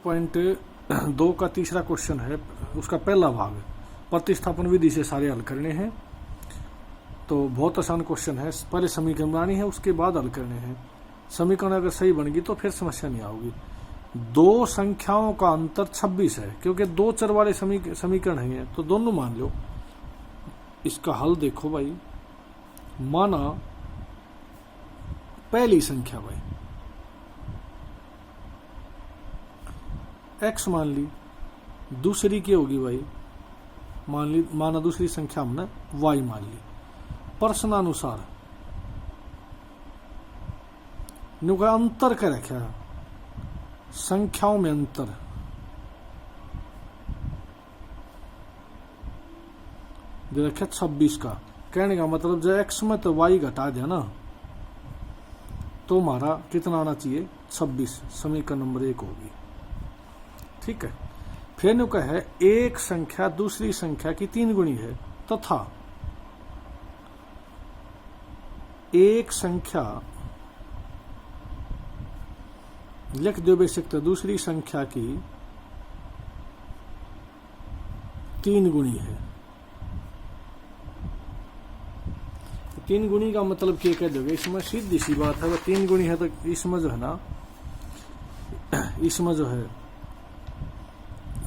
3.2 का तीसरा क्वेश्चन है, उसका पहला भाग। प्रतिस्थापन विधि से सारे हल करने हैं। तो बहुत आसान क्वेश्चन है। पहले समीकरण बनानी है, उसके बाद हल करने हैं। समीकरण अगर सही बन गई तो फिर समस्या नहीं आओगी। दो संख्याओं का अंतर 26 है, क्योंकि दो चर वाले समीकरण है तो दोनों मान लो। इसका हल देखो भाई। माना पहली संख्या भाई x मान ली, दूसरी क्या होगी भाई, माना दूसरी संख्या हमने y मान ली। प्रश्नानुसार नुका अंतर क्या रखा, संख्याओं में अंतर। जो रखा 26 का। कहने का मतलब जब x में तो y घटा दिया ना, तो हमारा कितना आना चाहिए, 26। समीकरण नंबर 1 होगी। ठीक है। फिर नु है एक संख्या दूसरी संख्या की 3 गुणी है, तथा एक संख्या लिख दो बेसिक, तो दूसरी संख्या की 3 गुणी है। 3 गुणी का मतलब क्या कह दोगे, इसमें सीधी सी बात है। 3 गुणी है तो इसमें जो है ना, इसमें जो है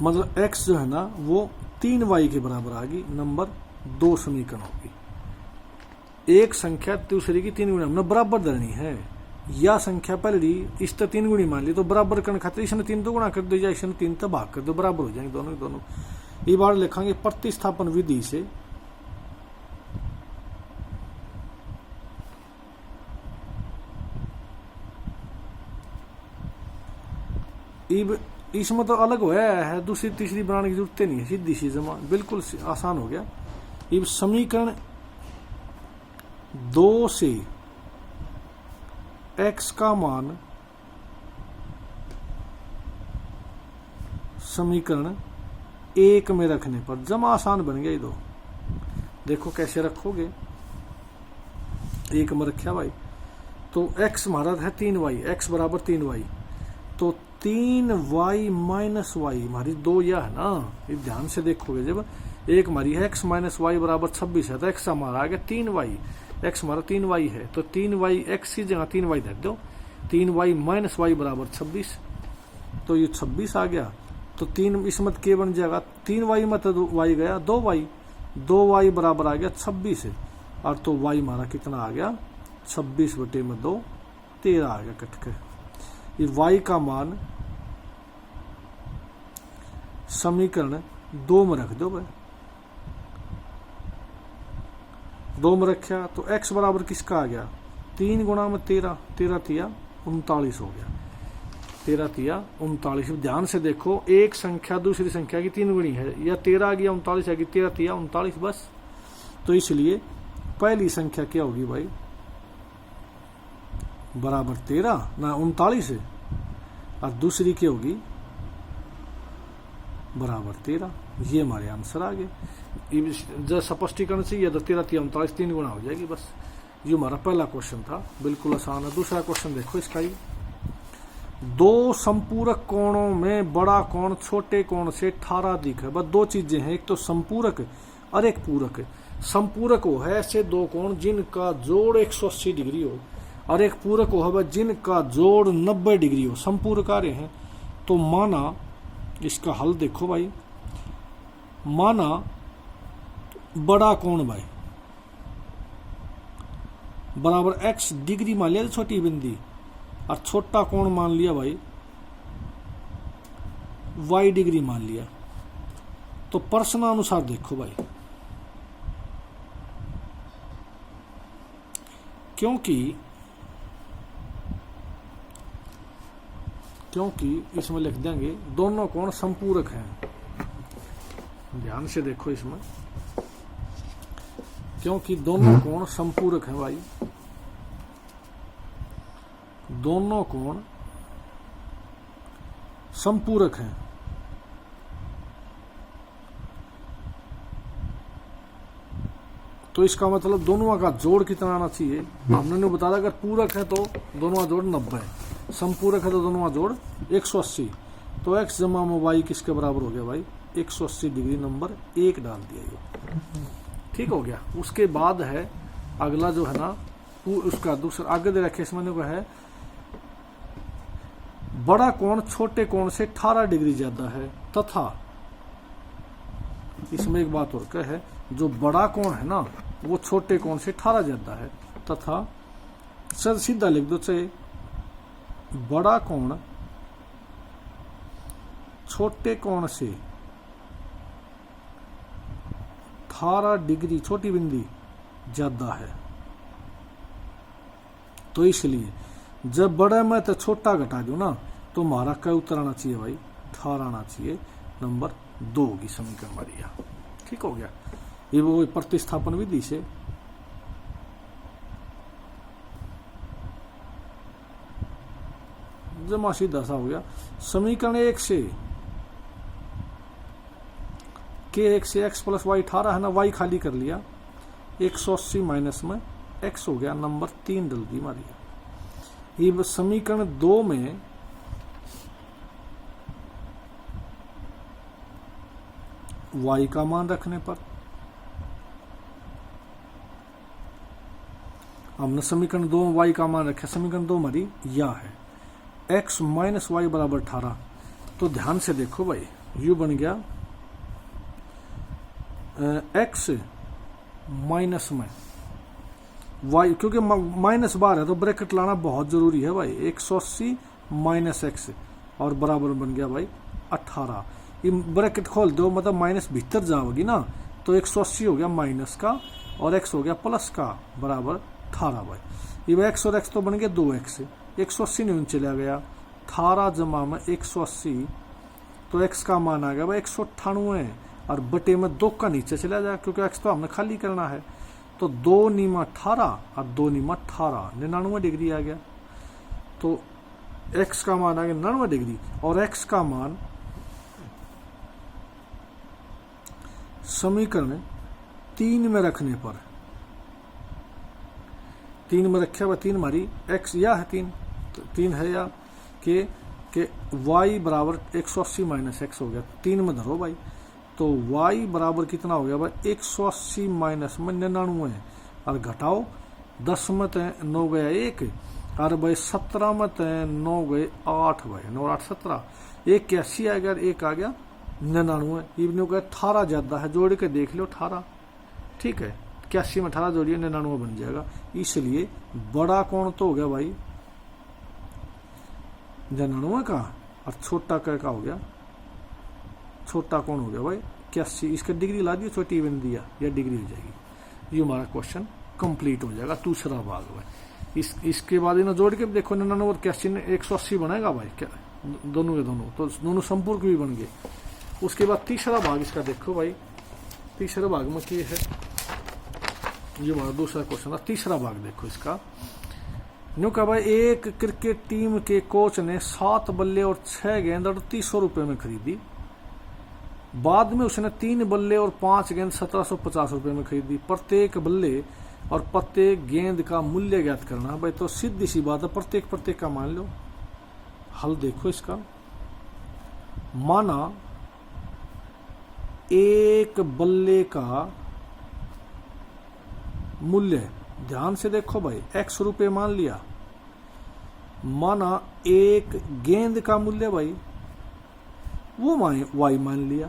मतलब x जो है ना वो 3y के बराबर आ गई। नंबर 2 समीकरण होगी। एक संख्या दूसरी की 3 गुणी हमने बराबर धरनी है। या संख्या पहली इस तो 3 गुणी मान ली, तो बराबर करने खातिर इसने 3 तो गुणा कर दो, या इसने 3 तो भाग कर दो, बराबर हो जाएंगे दोनों दोनों। ये बार लिखेंगे प्रतिस्थापन विधि से इसमें तो अलग हुआ है, दूसरी तीसरी बनाने की जरूरत नहीं है, सीधी सी जमा, बिल्कुल आसान हो गया। अब समीकरण 2 से x का मान समीकरण 1 में रखने पर जमा आसान बन गया। ये दो देखो कैसे रखोगे। 1 में रखा भाई, तो x हमारा है 3y, x बराबर 3y, तो 3y माइनस वाई हमारी 2 यह है ना। ये ध्यान से देखोगे, जब एक हमारी है x माइनस वाई बराबर 26 है, तो x हमारा आ गया 3y, x हमारा 3y है, तो 3y x की जगह 3y धर दो। 3y माइनस वाई बराबर 26, तो ये 26 आ गया। तो 3 इसमें के बन जाएगा, 3y में तो y गया 2y बराबर आ गया 26 है। और तो y हमारा कितना आ गया, 26/2 13 आ गया कट के। ये y का मान समीकरण 2 में रख दो भाई। 2 में रखा तो x बराबर किसका आ गया, 3 गुणा में 13, 13 तिया 39 हो गया। 13 तिया 39। ध्यान से देखो, एक संख्या दूसरी संख्या की 3 गुणी है, या 13 आ गया 39 आ गई, 13 तिया 39 बस। तो इसलिए पहली संख्या क्या होगी भाई, बराबर 13 ना 39 है, और दूसरी क्या होगी बराबर 13। ये हमारे आंसर आ गए। जब स्पष्टीकरण से ये 13 तिया 39 3 गुना हो जाएगी बस। ये हमारा पहला क्वेश्चन था, बिल्कुल आसान है। दूसरा क्वेश्चन देखो इसका ही। दो संपूरक कोणों में बड़ा कोण छोटे कोण से 18 अधिक है। बस 2 चीजें हैं, एक तो संपूरक और एक पूरक। संपूरक वो है ऐसे 2 कोण जिनका जोड़ 180 डिग्री हो, और एक पूरक हो है जिनका जोड़ 90 डिग्री हो। संपूरक आ रहे हैं। तो माना इसका हल देखो भाई। माना बड़ा कोण भाई बराबर x डिग्री मान लिया, छोटी बिंदी, और छोटा कोण मान लिया भाई y डिग्री मान लिया। तो प्रश्नानुसार देखो भाई, क्योंकि इसमें लिख देंगे दोनों कोण संपूरक हैं। ध्यान से देखो इसमें, क्योंकि दोनों कोण संपूरक हैं भाई, दोनों कोण संपूरक हैं। तो इसका मतलब दोनों का जोड़ कितना आना चाहिए, हमने बता दिया। अगर पूरक है तो दोनों का जोड़ 90 है, संपूरक है तो दोनों का जोड़ 180। तो एक्स जमा में वाई किसके बराबर हो गया भाई 180 डिग्री, नंबर 1 डाल दिया ये। ठीक हो गया। उसके बाद है अगला जो है ना वो उसका दूसरा आगे दे रखे इसमें को है बड़ा कोण छोटे कोण से 18 डिग्री ज्यादा है तथा इसमें एक बात और क्या है जो बड़ा कोण है ना वो छोटे कोण से 18 ज्यादा है तथा सर सीधा लिख दो चाहे बड़ा कोण छोटे कोण से 18 डिग्री छोटी बिंदी ज्यादा है। तो इसलिए जब बड़ा में तो छोटा घटा दो ना तो हमारा क्या उत्तर आना चाहिए भाई 18 आना चाहिए, नंबर 2 की समीकरण हमारी। ठीक हो गया। ये वो प्रतिस्थापन विधि से जमा सीधा सा हो गया। समीकरण 1 से के 1 से x प्लस वाई 18 है ना, y खाली कर लिया 180 माइनस में x हो गया, नंबर 3 डल दी हमारी। ये समीकरण 2 में y का मान रखने पर हमने समीकरण 2 में y का मान रखा, समीकरण 2 हमारी यह है x माइनस वाई बराबर 18। तो ध्यान से देखो भाई यू बन गया x माइनस में y, क्योंकि माइनस बार है तो ब्रैकेट लाना बहुत जरूरी है भाई। 180 माइनस x और बराबर बन गया भाई 18। ये ब्रैकेट खोल दो मतलब माइनस भीतर जाओगी ना तो 180 हो गया माइनस का और x हो गया प्लस का बराबर 18 भाई। ये x और x तो बन गया 2x, 180 न्यून चला गया 18 जमा में 180 तो x का मान आ गया भाई 198 और बटे में 2 का नीचे चला जाएगा क्योंकि x तो हमने खाली करना है। तो 2 नीमा 18 और 2 नीमा 18 99 डिग्री आ गया। तो x का मान आ गया 99 डिग्री और x का मान समीकरण 3 में रखने पर 3 में रखे हुआ 3 हमारी x या है 3 तो 3 है या के y बराबर 180 माइनस x हो गया 3 में धरो भाई। तो y बराबर कितना हो गया भाई 180 माइनस में 99 और घटाओ 10 में 9 गया 1 और भाई 17 में 9 गए 8 भाई 9 8 17 1 81 आ गया 1 आ गया 99। इवनियों का 18 ज्यादा है जोड़ के देख लो 18। ठीक है 81 में 18 जोड़िए 99 बन जाएगा। इसलिए बड़ा कोण तो हो गया भाई 99 का और छोटा का हो गया छोटा कोण हो गया भाई 81। इसका डिग्री ला दिया छोटी इवन दिया या डिग्री हो जाएगी। ये हमारा क्वेश्चन कंप्लीट हो जाएगा दूसरा भाग भाई। इसके बाद इन्हें जोड़ के देखो 99 और 81 ने 180 बनाएगा भाई क्या दोनों के दोनों, तो दोनों संपूर्ण भी बन गए। उसके बाद तीसरा भाग इसका देखो भाई तीसरे भाग में क्या है ये हमारा दूसरा क्वेश्चन है। तीसरा भाग देखो इसका न्यू का भाई एक क्रिकेट टीम के कोच ने 7 बल्ले और 6 गेंद 3800 रुपए में खरीदी। बाद में उसने 3 बल्ले और 5 गेंद 1750 रुपए में खरीदी। प्रत्येक बल्ले और प्रत्येक गेंद का मूल्य ज्ञात करना भाई। तो सीधी सी बात है प्रत्येक का मान लो। हल देखो इसका माना एक बल्ले का मूल्य ध्यान से देखो भाई x रुपए मान लिया। माना एक गेंद का मूल्य भाई वो y मान लिया।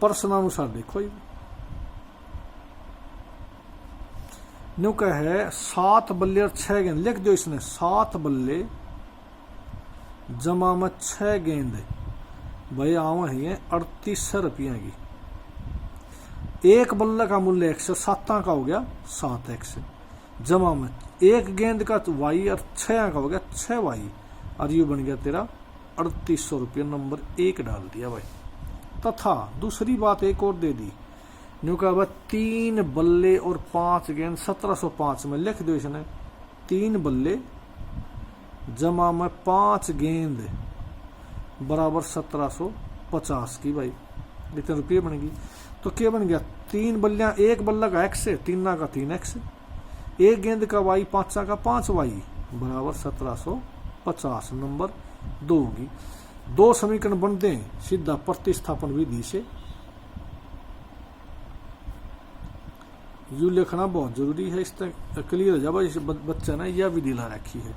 प्रश्नानुसार देखो न्यू का है 7 बल्ले और 6 गेंद लिख दो इसने 7 बल्ले जमा में 6 गेंद भाई आवा है 3800 रुपया की। एक बल्ले का मूल्य x 7 का हो गया 7x जमा में एक गेंद का y और 6 का हो गया 6y और ये बन गया तेरा 3800 रुपया। नंबर 1 डाल दिया भाई। तथा दूसरी बात एक और दे दी न्यू का भाई 3 बल्ले और 5 गेंद 1705 में लिख दो इसने 3 बल्ले जमा में 5 गेंद बराबर 1750 की भाई इतने रुपये बनेगी। तो क्या बन गया 3 बल्लियां एक बल्ला का x है 3 का 3x एक गेंद का y 5 का 5y बराबर 1750। नंबर 2 होगी। 2 समीकरण बनते हैं सीधा प्रतिस्थापन विधि से। यू लिखना बहुत जरूरी है, इस तक क्लियर हो जाए। इस बच्चा ने यह विधि ला रखी है।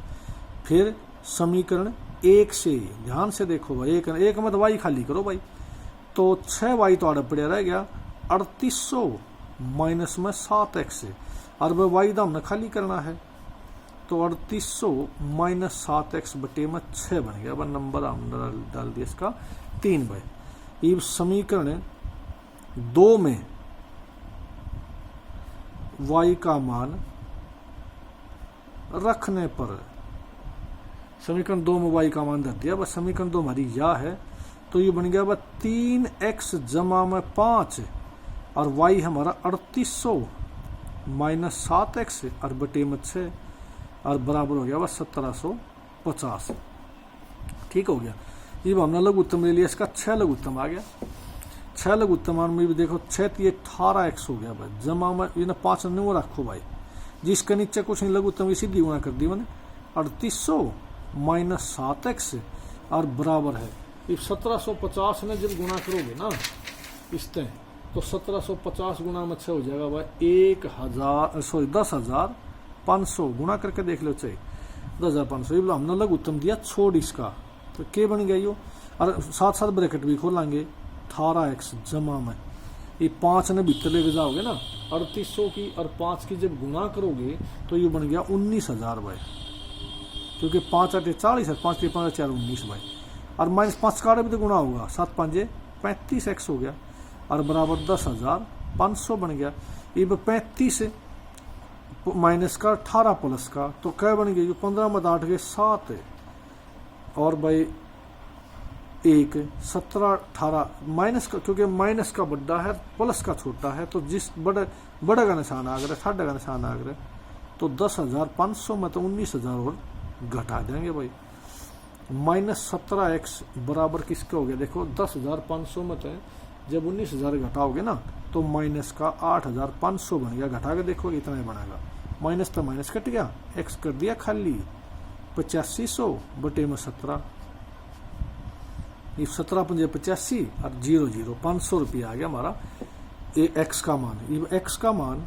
फिर समीकरण 1 से ध्यान से देखो भाई, एक मत वाई खाली करो भाई, तो 6 वाई तो आड़े पड़े रह गया 3800 माइनस में 7x है, और वह वाई दाम ने खाली करना है, तो 3800 माइनस 7x बटे में 6 बन गया। वह नंबर हमने डाल दिया इसका 3 भाई। ये समीकरण 2 में y का मान रखने पर, समीकरण 2 में y का मान रख दिया, बस समीकरण 2 हमारी यह है, तो ये बन गया वह 3x जमा में 5 और y हमारा 3800 माइनस 7x और बटे में 6 और बराबर हो गया वह 1750। ठीक हो गया। ये हमने लघुत्तम ले लिया, इसका 6 लघुत्तम आ गया। 6 लघुत्तम में भी देखो 6 3 18x हो गया भाई, जमा में ये 5 नहीं रखो भाई, जिसके नीचे कुछ नहीं लघुत्तम ये सीधी गुणा कर दी मैंने 3800 माइनस 7x और बराबर है। ये 1750 ने जब गुणा करोगे ना इससे, तो 1750 गुणा में 6 हो जाएगा भाई 10,500 गुणा करके देख लो, चाहिए 10,500। ये हमने लघुत्तम दिया छोड़ इसका, तो क्या बन गया यो, और साथ साथ ब्रैकेट भी खोलेंगे 18x जमा में ये 5 ने भीतर लेके जाओगे ना 3800 की और 5 की जब गुणा करोगे तो ये बन गया 19,000 भाई, क्योंकि 5 8 40 है, 5 3 5 4 19 भाई, और माइनस 5 का भी तो गुणा होगा 7 5 35x हो गया और बराबर 10,500 बन गया। ये 35 माइनस का 18 प्लस का तो क्या बन गया, 15 में 8 के 7 और भाई 1 17 18 माइनस का, क्योंकि माइनस का बड़ा है प्लस का छोटा है, तो जिस बड़े का निशान आ गया, साढ़े का निशान आ गया, तो 10,500 में तो 19,000 और घटा देंगे भाई। माइनस 17x बराबर किसके हो गया, देखो 10,500 में तो जब 19,000 घटाओगे ना तो माइनस का 8,500 बन गया, घटा के देखो इतना ही बनेगा, माइनस तो माइनस कट गया, x कर दिया खाली 8500 बटे में 17, ये 17 पंजे 85 और 0 0 500 रुपया आ गया हमारा ये x का मान। ये x का मान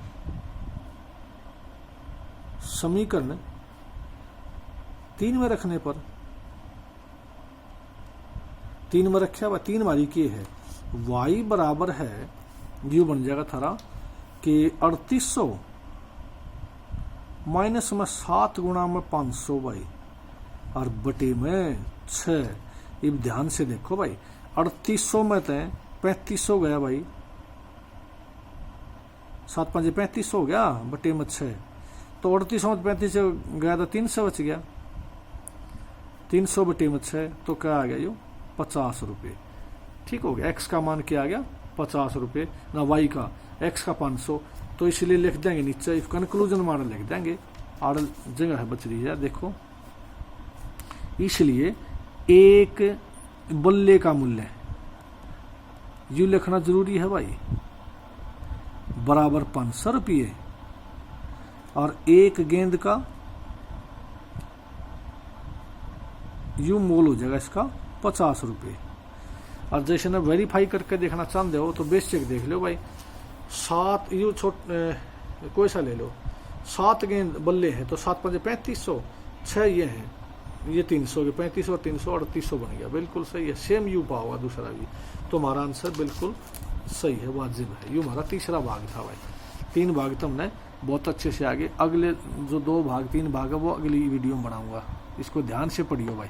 समीकरण 3 में रखने पर, 3 में रखा हुआ 3 हमारी के है, y बराबर है यू बन जाएगा थारा कि 3800 माइनस में 7 गुणा में 500 भाई और बटे में 6। ये ध्यान से देखो भाई 3800 में तो 3500 गया भाई, 7 5 3500 हो गया बटे में 6, तो 3800 में 3500 गया तो 300 बच गया, 300 बटे में 6 तो क्या आ गया यो 50 रुपये। ठीक हो गया, x का मान क्या आ गया 50 रुपये ना, y का x का 500, तो इसलिए लिख देंगे नीचे कंक्लूजन मॉडल लिख देंगे, आड़ जगह है बच रही है देखो, इसलिए एक बल्ले का मूल्य यू लिखना जरूरी है भाई बराबर 500 रुपये और एक गेंद का यू मोल हो जाएगा इसका 50 रुपये। और जैसे ना वेरीफाई करके देखना चाहते हो तो बेशक देख लो भाई, 7 यू कोई सा ले लो, 7 गेंद बल्ले हैं तो 7 5 3500, 6 ये हैं, ये 300 के 3500 और 300 3800 बन गया, बिल्कुल सही है, सेम यू पाओगा दूसरा भी, तो हमारा आंसर बिल्कुल सही है, वाजिब है। यू हमारा तीसरा भाग था भाई, 3 भाग तो हमने बहुत अच्छे से आगे, अगले जो 2 भाग 3 भाग है वो अगली वीडियो में बनाऊंगा, इसको ध्यान से पढ़ियो भाई।